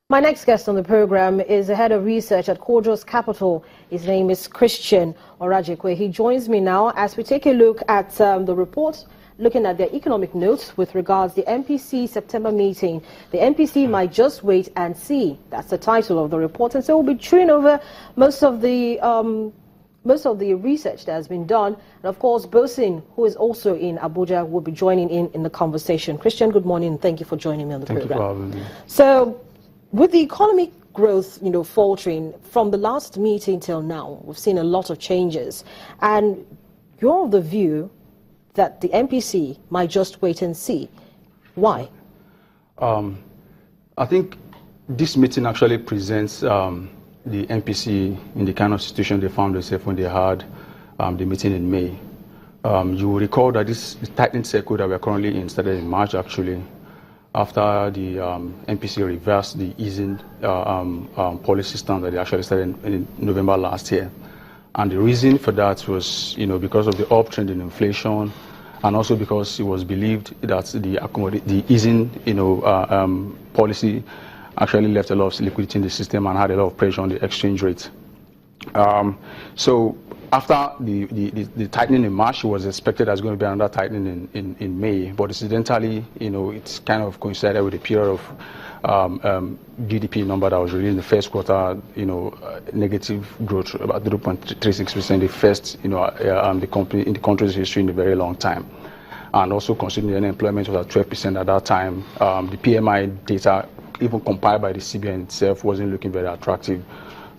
My next guest on the program is the head of research at Cordial's Capital. His name is Christian Orajekwe. He joins me now as we take a look at the report, looking at the economic notes with regards to the MPC September meeting. The MPC might just wait and see. That's the title of the report. And so we'll be chewing over most of the research that has been done. And of course, Bosin, who is also in Abuja, will be joining in the conversation. Christian, good morning, and thank you for joining me on the program. Thank you for having me. So, with the economic growth, faltering from the last meeting till now, we've seen a lot of changes. And you're of the view that the MPC might just wait and see. Why? I think this meeting actually presents the MPC in the kind of situation they found themselves when they had the meeting in May. You will recall that this tightening cycle that we're currently in started in March, actually, after the MPC reversed the easing policy stance that they actually started in November last year. And the reason for that was, because of the uptrend in inflation, and also because it was believed that the easing, policy actually left a lot of liquidity in the system and had a lot of pressure on the exchange rate. So after the tightening in March, it was expected there's going to be another tightening in May, but incidentally, it's kind of coincided with a period of GDP number that was released in the first quarter, negative growth, about 0.36%, the first, in the country's history in a very long time. And also considering the unemployment was at 12% at that time, the PMI data, even compiled by the CBN itself, wasn't looking very attractive.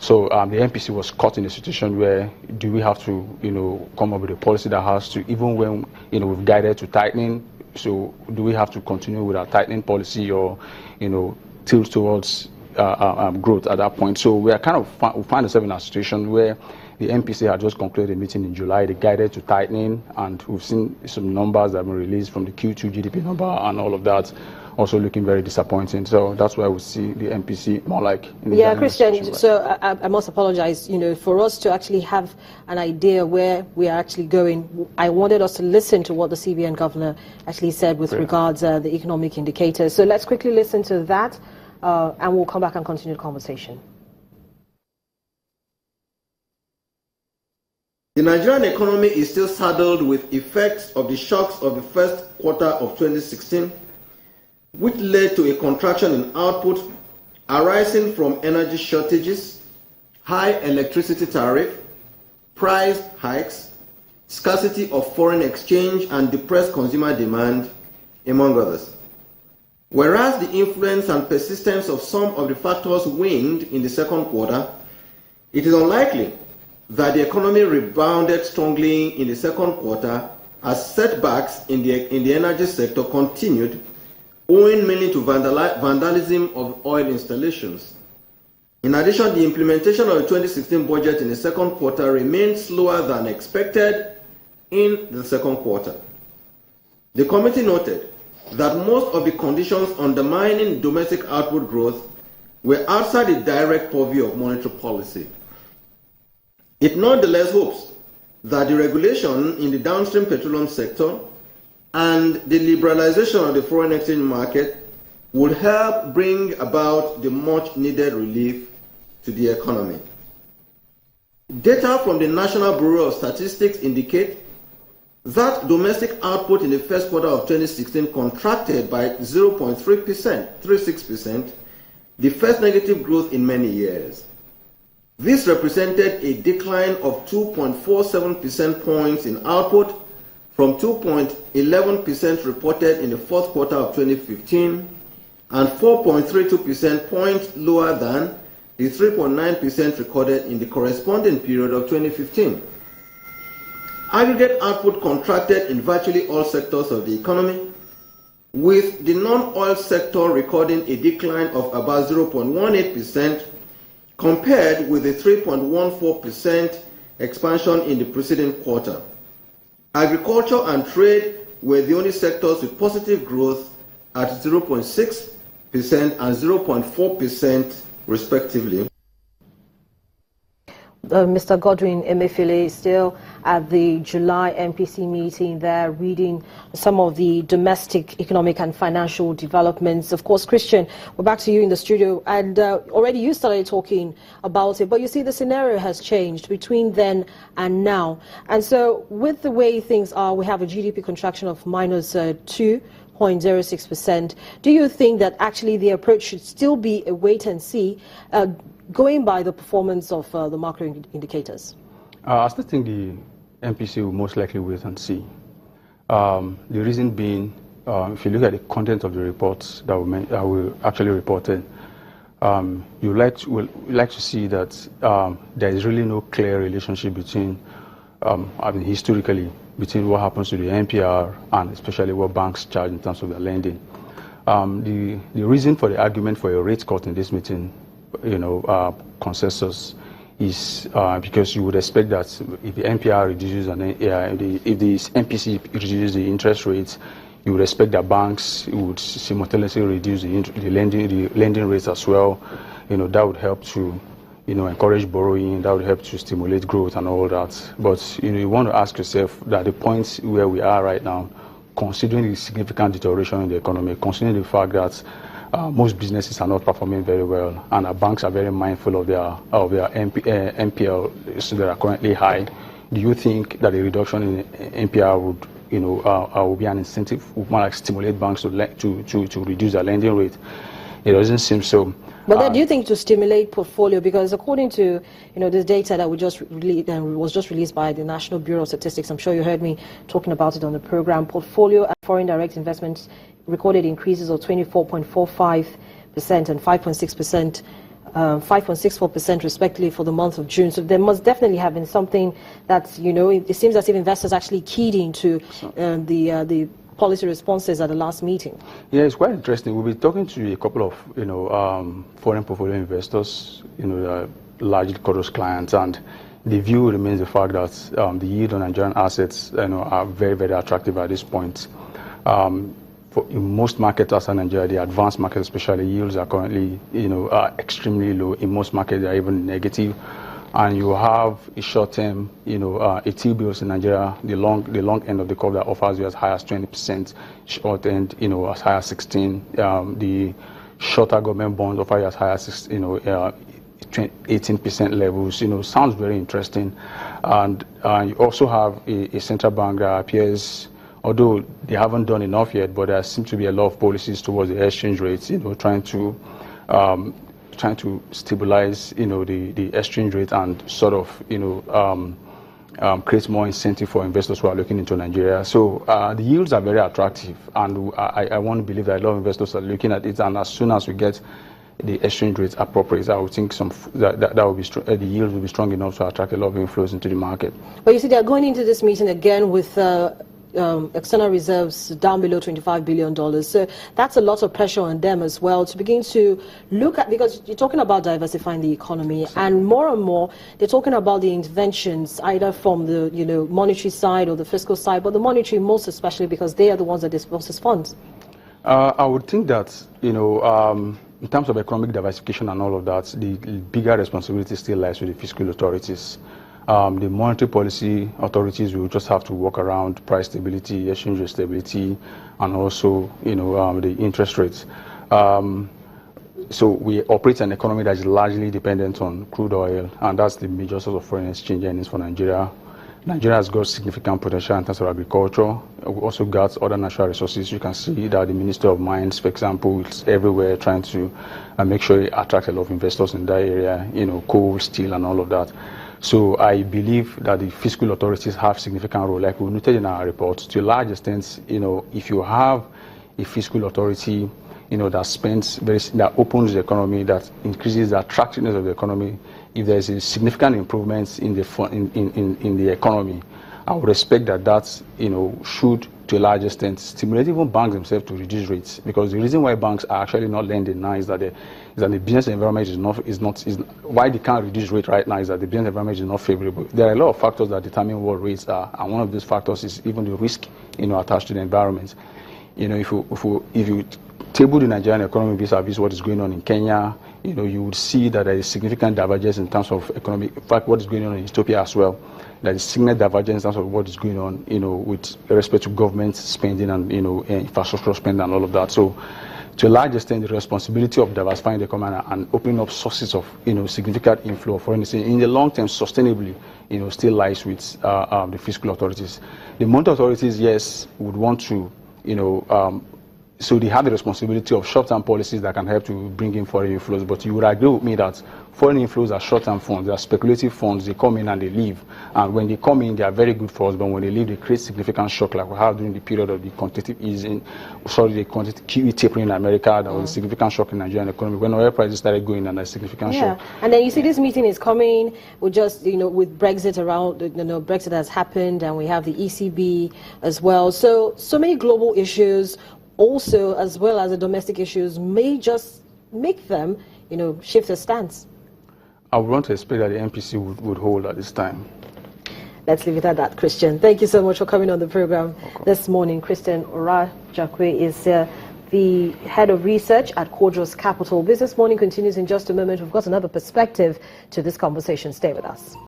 So the MPC was caught in a situation where do we have to, come up with a policy that has to, even when, we've guided to tightening, so do we have to continue with our tightening policy or, tilt towards growth at that point? So we are we find ourselves in a situation where the MPC had just concluded a meeting in July. They guided to tightening, and we've seen some numbers that have been released from the Q2 GDP number and all of that, also looking very disappointing. So that's why we see the MPC more like in the Christian, so I must apologize, for us to actually have an idea where we are actually going, I wanted us to listen to what the CBN governor actually said with regards to the economic indicators. So let's quickly listen to that, and we'll come back and continue the conversation. The Nigerian economy is still saddled with effects of the shocks of the first quarter of 2016, which led to a contraction in output arising from energy shortages, high electricity tariff, price hikes, scarcity of foreign exchange, and depressed consumer demand, among others. Whereas the influence and persistence of some of the factors waned in the second quarter, it is unlikely that the economy rebounded strongly in the second quarter as setbacks in the energy sector continued, owing mainly to vandalism of oil installations. In addition, the implementation of the 2016 budget in the second quarter remained slower than expected in the second quarter. The committee noted that most of the conditions undermining domestic output growth were outside the direct purview of monetary policy. It nonetheless hopes that the regulation in the downstream petroleum sector and the liberalization of the foreign exchange market will help bring about the much-needed relief to the economy. Data from the National Bureau of Statistics indicate that domestic output in the first quarter of 2016 contracted by 0.36%, the first negative growth in many years. This represented a decline of 2.47 percentage points in output from 2.11% reported in the fourth quarter of 2015 and 4.32 percentage points lower than the 3.9% recorded in the corresponding period of 2015. Aggregate output contracted in virtually all sectors of the economy, with the non-oil sector recording a decline of about 0.18% compared with the 3.14% expansion in the preceding quarter. Agriculture and trade were the only sectors with positive growth at 0.6% and 0.4% respectively. Mr. Godwin Emefiele is still at the July MPC meeting there, reading some of the domestic economic and financial developments. Of course, Christian, we're back to you in the studio, and already you started talking about it, but you see the scenario has changed between then and now. And so with the way things are, we have a GDP contraction of minus 2.06%. Do you think that actually the approach should still be a wait and see, going by the performance of the macro indicators? I still think the MPC will most likely wait and see. The reason being, if you look at the content of the reports that we actually reported, you like to see that there is really no clear relationship between, historically, between what happens to the NPR and especially what banks charge in terms of their lending. The reason for the argument for a rate cut in this meeting, consensus, is because you would expect that if the NPR reduces and if the MPC reduces the interest rates, you would expect that banks would simultaneously reduce the lending rates as well. That would help to encourage borrowing. That would help to stimulate growth and all that. But you want to ask yourself that the point where we are right now, considering the significant deterioration in the economy, considering the fact that most businesses are not performing very well, and our banks are very mindful of their NPL that are currently high. Do you think that a reduction in NPL would, will be an incentive, would more like stimulate banks to reduce their lending rate? It doesn't seem so. But then do you think to stimulate portfolio, because according to this data that we just released and was just released by the National Bureau of Statistics, I'm sure you heard me talking about it on the program, portfolio and foreign direct investments recorded increases of 24.45% and 5.6%, 5.64% respectively for the month of June. So there must definitely have been something that it seems as if investors actually keyed into the policy responses at the last meeting. Yeah, it's quite interesting. We'll be talking to a couple of foreign portfolio investors, largely Kodos clients, and the view remains the fact that the yield on Nigerian assets are very, very attractive at this point. In most markets outside Nigeria, the advanced markets especially, yields are currently are extremely low. In most markets, they are even negative. And you have a short-term, a T-bills in Nigeria, the long end of the curve that offers you as high as 20%, short end, as high as 16. The shorter government bonds offer you as high as 18% levels. Sounds very interesting. And you also have a central bank that appears, although they haven't done enough yet, but there seems to be a lot of policies towards the exchange rates, trying to stabilize, the exchange rate and sort of, create more incentive for investors who are looking into Nigeria. So the yields are very attractive, and I want to believe that a lot of investors are looking at it. And as soon as we get the exchange rates appropriate, I would think that will be the yields will be strong enough to attract a lot of inflows into the market. But you see, they're going into this meeting again with external reserves down below $25 billion. So that's a lot of pressure on them as well to begin to look at, because you're talking about diversifying the economy, and more they're talking about the interventions either from the monetary side or the fiscal side, but the monetary most especially because they are the ones that disperse funds. I would think that in terms of economic diversification and all of that, the bigger responsibility still lies with the fiscal authorities. The monetary policy authorities will just have to work around price stability, exchange rate stability, and also, the interest rates. So we operate an economy that is largely dependent on crude oil, and that's the major source of foreign exchange earnings for Nigeria. Nigeria has got significant potential in terms of agriculture. We also got other natural resources. You can see that the Minister of Mines, for example, is everywhere trying to make sure it attracts a lot of investors in that area, coal, steel, and all of that. So I believe that the fiscal authorities have significant role, like we noted in our report. To a large extent, if you have a fiscal authority, that opens the economy, that increases the attractiveness of the economy, if there's a significant improvement in the economy, I would expect that should, to a large extent, stimulate even banks themselves to reduce rates. Because the reason why banks are actually not lending now is that the business environment why they can't reduce rate right now is that the business environment is not favorable. There are a lot of factors that determine what rates are, and one of those factors is even the risk attached to the environment. If you table the Nigerian economy vis-a-vis what is going on in Kenya, you would see that there is significant divergence in terms of economic. In fact, what is going on in Ethiopia as well. there is signal divergence in terms of what is going on, with respect to government spending and, infrastructure spending and all of that. So, to a large extent, the responsibility of diversifying the economy and opening up sources of, significant inflow of foreign exchange in the long term, sustainably, still lies with the fiscal authorities. The monetary authorities, yes, would want to, so they have the responsibility of short-term policies that can help to bring in foreign inflows. But you would agree with me that foreign inflows are short-term funds. They are speculative funds. They come in and they leave. And when they come in, they are very good for us. But when they leave, they create significant shock, like we have during the period of the quantitative easing, the quantitative QE tapering in America. There was a significant shock in the Nigerian economy. When oil prices started going, and a significant shock. And then you see this meeting is coming. We just, with Brexit around, Brexit has happened, and we have the ECB as well. So many global issues, also as well as the domestic issues, may just make them, shift their stance. I would want to expect that the MPC would hold at this time. Let's leave it at that, Christian. Thank you so much for coming on the program this morning. Christian Orajakwe is the head of research at Quadros Capital. Business Morning continues in just a moment. We've got another perspective to this conversation. Stay with us.